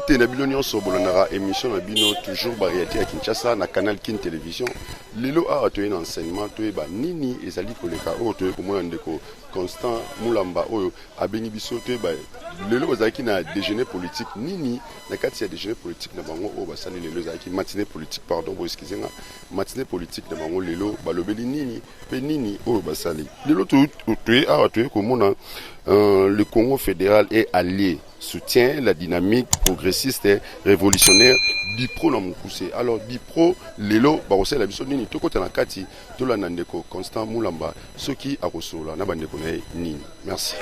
Mbote na bilonion sobolonara émission na bino toujours variété à Kinshasa na canal Kin télévision. Lelo a atoye na enseignement toye ba nini ezali koleka o toye ko mona ndeko Constant Mulamba oyo abengi biso toye ba lelo bazaki na déjeuner politique nini na kati ya déjeuner politique na bango o basali lelo zaki matinée politique pardon bo excusez-moi matinée politique na bango lelo balobeli nini pe nini o basali lelo toye a atoye ko mona le Congo fédéral est allié soutient la dynamique progressiste et révolutionnaire Bipro na mukuse. Alors Bipro lelo barose la biso nini tokota na kati to la ndeko Constant Mulamba soki akosola na bandeko na nini. Merci.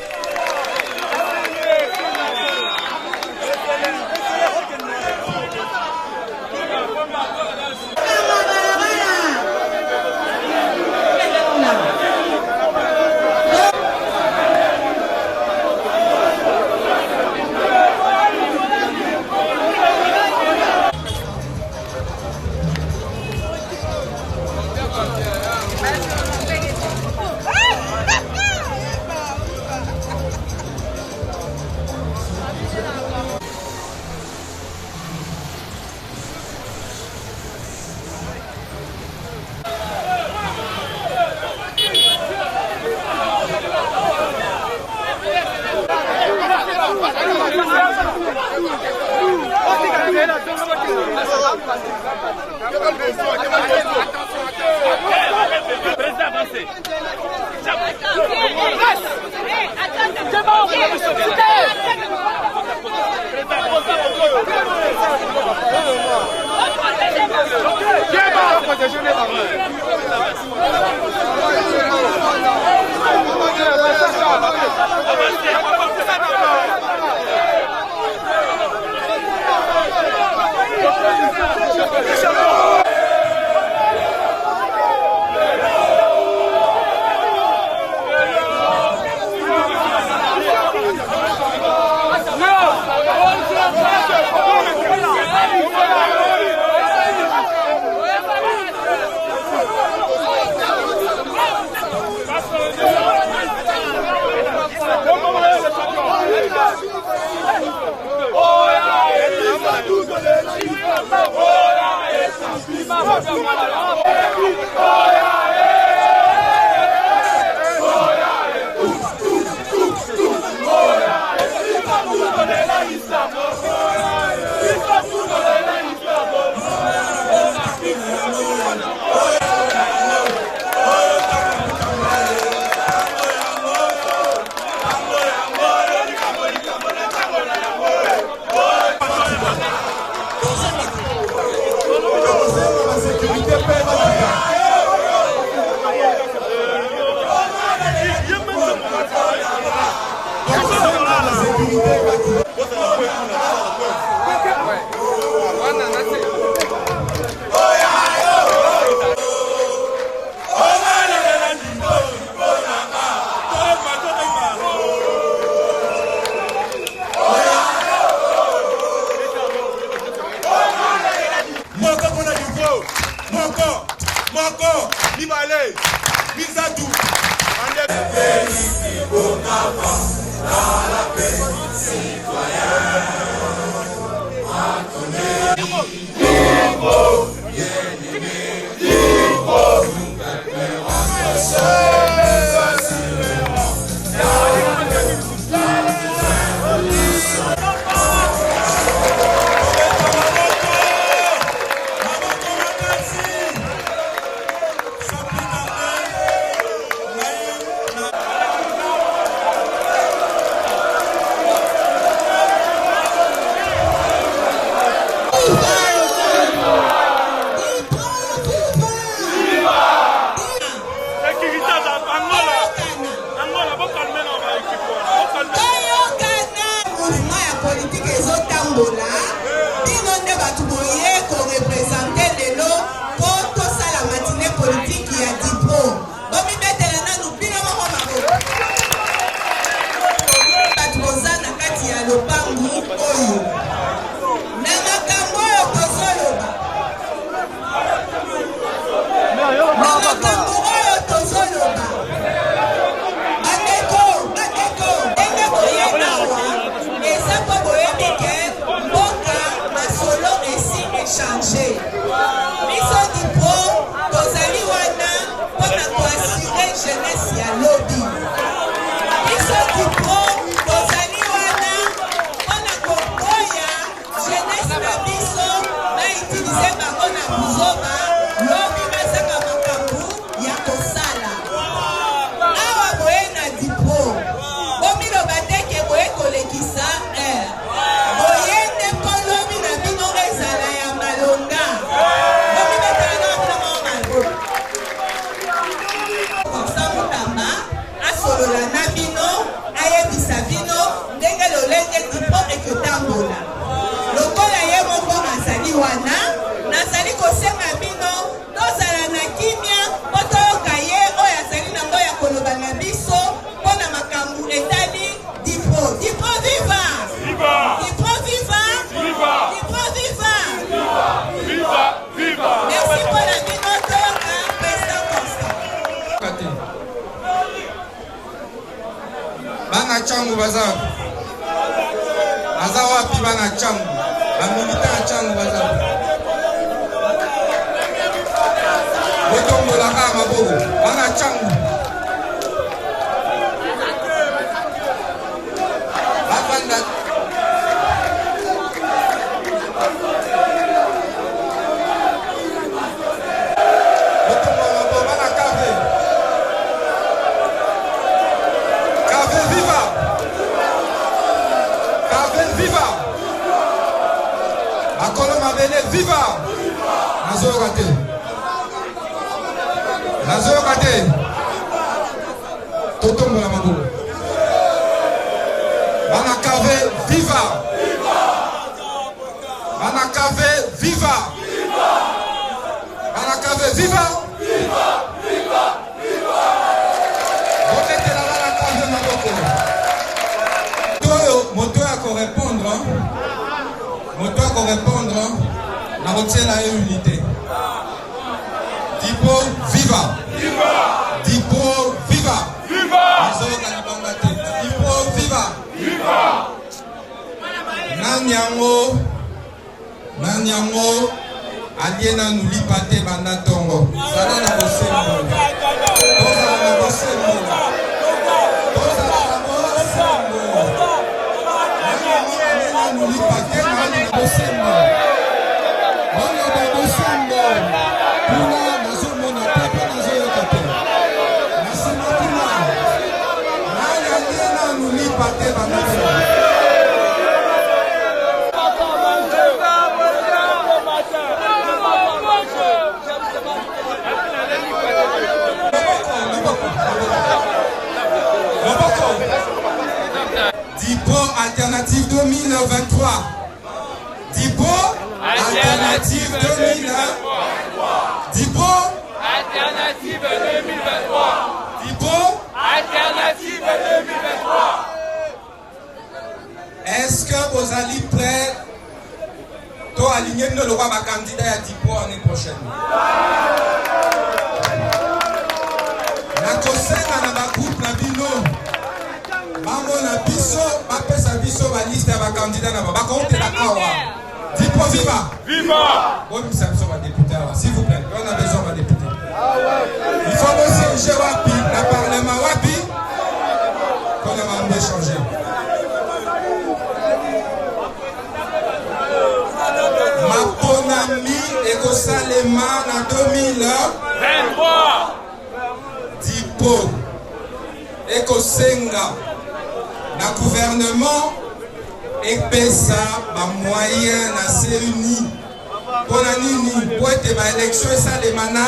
bino ayebisa bino ndenge lolenge tipo ekotambola lokola ye moko azali wana nazali kosenga bino tozala na kimia mpo toyoka ye oyo azali nango ya koloba na biso mpo na makambo etali dipo viva dipo viva dipo viva merci mpo na bino toyoka président Constant bana changu baza wapi bana changu bamilita changu baza botombola kaka maboko bana changu bafanda viva nazoyoka te totombola maboko bana kave viva bana kave viva bana kave viva boketela bana kave maboko moto ya korépondre na kotiela ye unité dipo viva dipo viva nazoyoka libanga te dipo viva nani yango alie nanu lipa te banda ntongo zala na bosembo tozala na bosembo nani yango alie nanu lipa te nani na bosembo Dipo Alternative 2023. Dipo Alternative 2023. Dipo Alternative 2023. Dipo Alternative 2023. Est-ce que vous allez prêts pour aligner le roi candidat à Dipo l'année prochaine? La Kosenga na ba groupe na bino. Bango na biso, bapesa biso ba liste ya ba candidat na ba compte la awa. Dipo viva. Viva. Bon, nous sommes des députés. S'il vous plaît, on a besoin de députés. Il faut aussi changer wapi, le parlement wapi. Qu'on a même changer. Ma ponami ekosalema na 2023. Dipo ekosenga na gouvernement epesa ba moyen na CENI pona nini po ete ba élection esalema na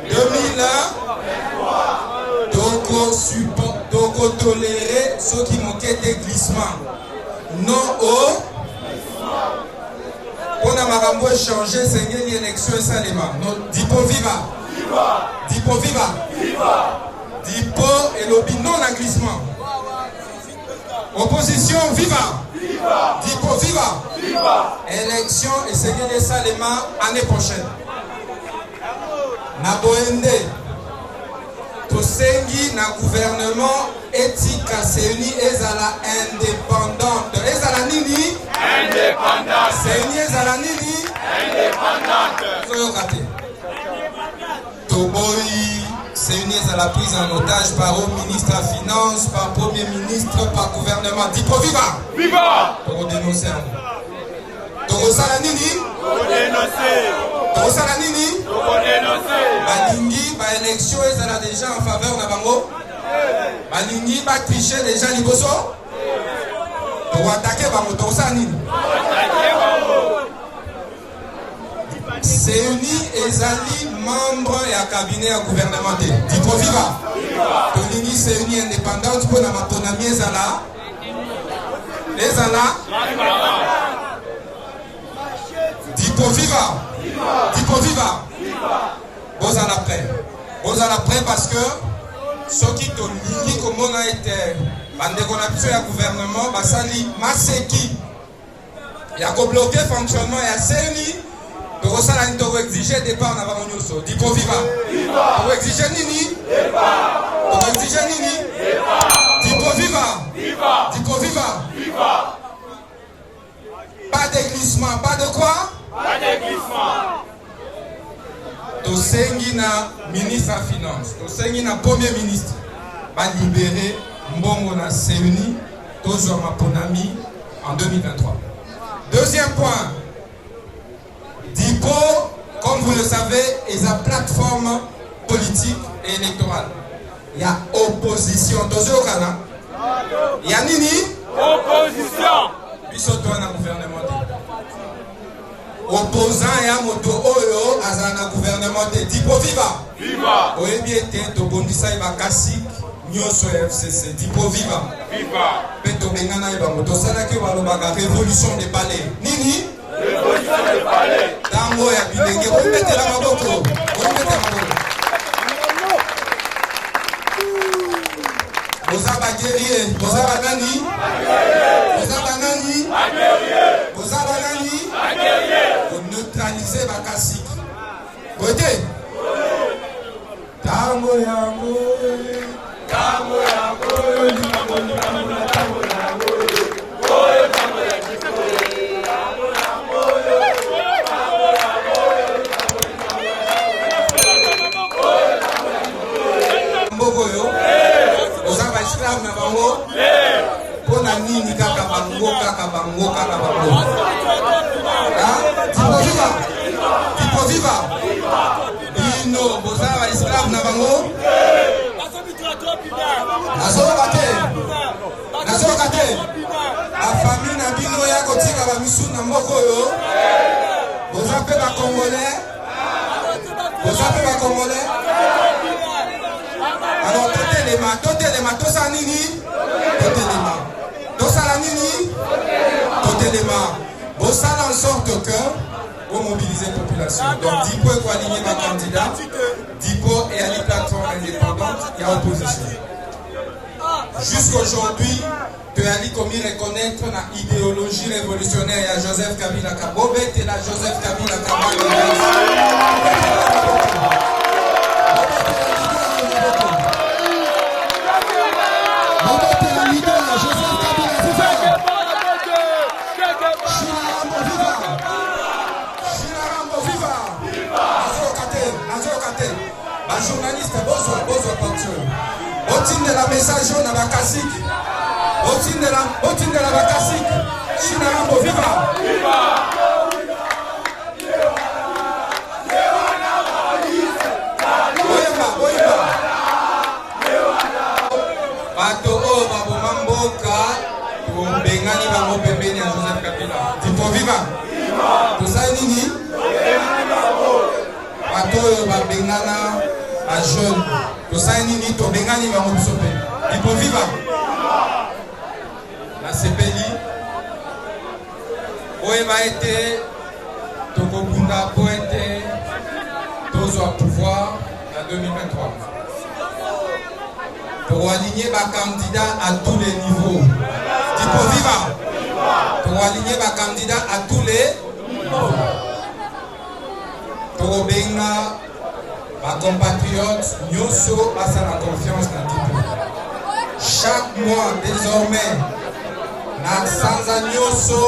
2023 toko toléré soki moke te glissement non au pona makambo échanger sengeli élection esalema dipo viva dipo viva dipo elobi non à glissement. Opposition viva. Dipo viva. Élection et Seigneur Salema année prochaine. Na Boende. Tosengi na gouvernement éthique CENI ezala indépendante. Ezala nini? Indépendante. CENI ezala nini? Indépendante. Soyokate. Toboi. CENI à la prise en otage par le ministre de la Finance, par le Premier ministre, par le gouvernement. Dipo viva! Viva! Pour dénoncer. Pour Salanini? Pour dénoncer. Pour Salanini? Pour dénoncer. Balingi, ba élection, ils sont déjà en faveur de Bango. Balingi, ba tricher déjà Liboso. Pour attaquer Bango, pour Salanini. CENI ezali membre ya cabinet ya gouvernement. Dipo viva. Tolingi c'est une indépendante pour la maponami ezala. Ezala. Dipo viva. Dipo viva. Vous en après. Vous en après parce que ceux qui tolingi comme on a été bandeko na biso ya gouvernement basali maseki. Il y a qu'au bloquer le fonctionnement et à CENI, pour ça, il faut exiger départ en avant de Dipo viva. Pour exiger Nini. Pour exiger Nini. Dipo viva. Dipo viva. Pas de glissement. Pas de quoi? Pas de glissement. Tosengi na ministre de la Finance. Tosengi na premier ministre. Va libérer Mbongo na CENI. Toujours ma ponami en 2023. Deuxième point, Dipo, comme vous le savez, est une plateforme politique et électorale. Il y a opposition. Il y a Nini? Opposition. Puis surtout dans le gouvernement. Opposant et à moto oyo dans le gouvernement. Dipo viva. Viva. Oye bien été, Tobondisa et Bakasik. Nyoso FCC, Dipo viva. Viva. Peto bengana iba moto salaki balobaka révolution des palais. Nini? Révolution des palais. Tango ya bilenge, on mette la maboko. On mette la maboko. Bozaba guerrier, bozaba nani? Bozaba nani? Bozaba nani? Pour neutraliser Bakasik. Côté. Tango yango. Tango yango, esclave na bango pona nini kaka bango Dipo viva bino bozala esclave na bango nazoka te bafamille na bino ya kotika bamisu na mboka oyo boza mpe bacongolais alors totelema tosala nini tosala nini bosala en sorte que vous mobilisez la population. Donc Dipo est aligné ma candidat, Dipo est à la plateforme indépendante, il y a opposition. Jusqu'aujourd'hui, tu as dit comment reconnaître l'idéologie révolutionnaire à Joseph Kabila Kabobe et la Joseph Kabila journaliste, bonsoir partout. Au-dessus de la message jaune à la Bakasik. Au-dessus de la Bakasik. Chinarambo, viva! Oyeba. Bato o babo mamboka. Bengani bango pembeni à Joseph Kabila. Dipo viva! Tout ça est nini? Bato o babengana. À jeune, tout ça est nini, to bengani va m'obsoper. Il peut vivre. La CPI, où va être, Tokobunda, pour être, tous au pouvoir en 2023. Pour aligner ma candidat à tous les niveaux. Il peut vivre. Pour aligner ma candidat à tous les niveaux. Pour benga. Ma compatriote, Nyoso a sa confiance dans Dipo. Chaque mois, désormais, sans Nyoso,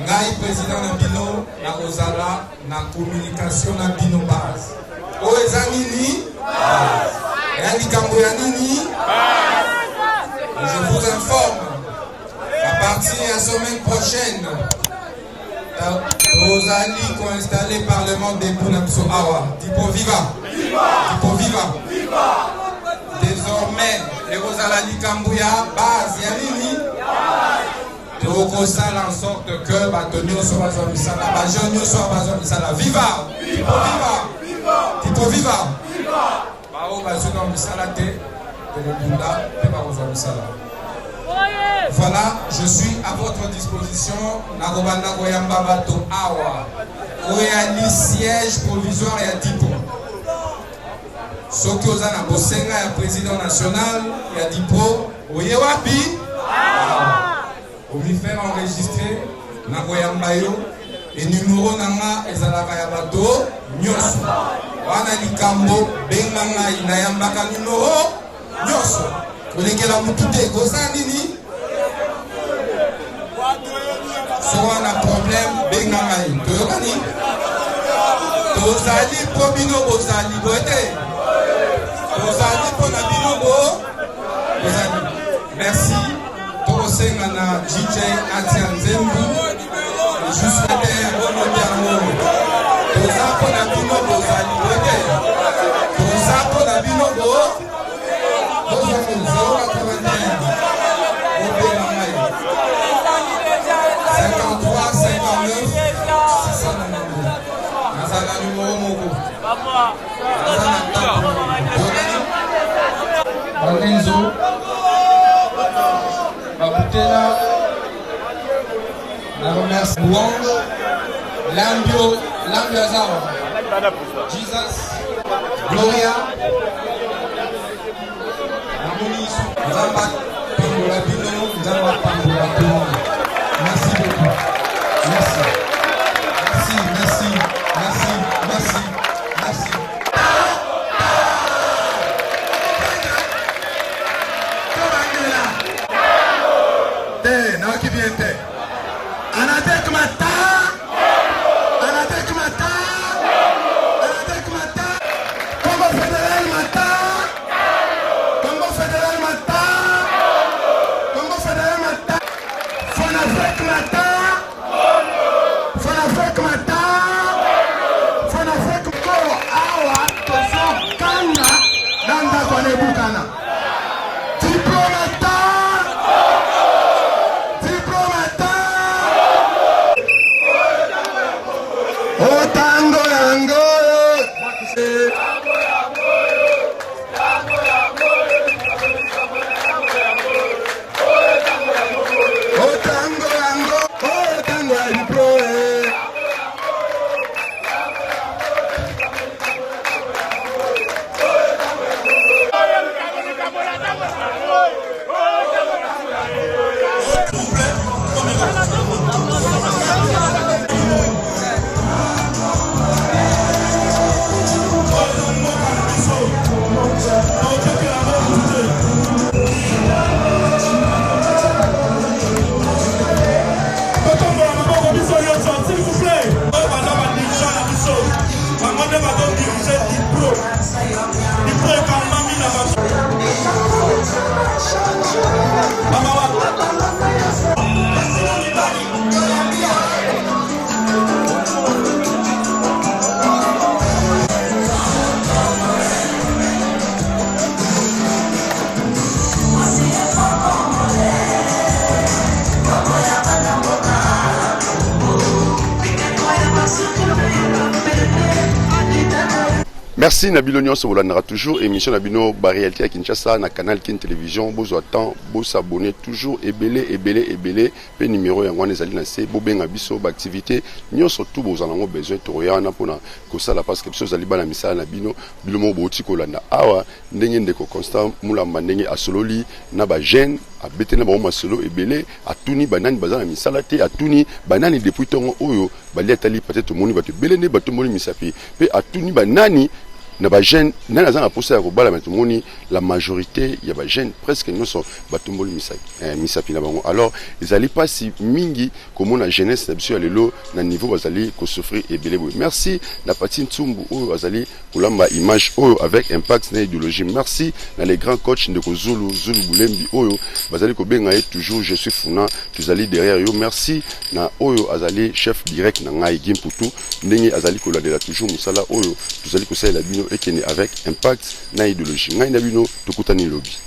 Ngai président Nabino, na Ozala, na communication Nabino base. Oezanini, je vous informe, à partir de la semaine prochaine, aux alliés qui ont installé le Parlement de Bounamso Awa. Dipo viva. Désormais, les Rosalali Kambouya, base, Yanini. Donc, on s'en en sorte que Batonio soit bazon misala, Bajonio soit bazon misala. Viva. Dipo viva. Voilà, je suis à votre disposition. Narobanda Goyamba Bato Awa. Oyali siège provisoire et à Tipo. Soki Ozana Bosenga et président national et à Tipo. Oyewapi. On me faire enregistrer Nagoyamba Yo. Et numéro Nanga Ezalaka Yabato Nyoso. Wana Likambo Benganga Inayambaka numéro Nyoso. Olekela Mutute Gozanini. Si on a un problème, Bengamai, Toyokani, Tozali Pobino Bozali Boete, Tozali Ponabino Bo, merci, Torosengana, DJ Atian Zembu, jusqu'à terre, Bono Diamo, Toza Ponabino Bozali Boete, Toza Ponabino Bo, Tozali 53 Lorenzo Babutela, la remercie Louange, Lambio Azaro, Jesus, Gloria, Harmonie, Nzamba Pangola Bino, Nzamba Pangola Bino. Merci beaucoup. Merci. Merci, merci, merci, merci, merci. Merci Nabilo Nyonso Bolandra toujours émission Nabino Réalité à Kinshasa na canal Kin Télévision bozo attend bo s'abonner toujours ebele pe numéro yango ezali na se bo benga biso ba activité nyonso tout bozo nango besoin toroya na pona ko sala parce que biso zali bana misala na bino bilomo boti kolanda awa ndenge ndeko Constant Mulamba ndenge asololi na ba jeune abete na ba masolo ebele atuni banani bazana misala te atuni banani depuis tongo oyo bali atali peut-être moni bato belene bato moni misapi pe atuni banani na ba jeune nana za na posa ya kobala bato moni la majorité ya ba jeune presque nyonso bato moni misapi na bango alors ezali pas si mingi comme na jeunesse na biso ya lelo na niveau bazali ko souffrir ebele boy merci na Patine Tsumbu oyo bazali kolamba image oyo avec impact na idéologie merci na les grands coachs ndeko Zulu Bulembi oyo bazali ko benga toujours je suis Funa tuzali derrière yo merci na oyo azali chef direct na ngai Gimputu ndenge azali kolandela toujours musala oyo tuzali ko sala bino ekene avec impact na idéologie ngai na bino tokutani lobby.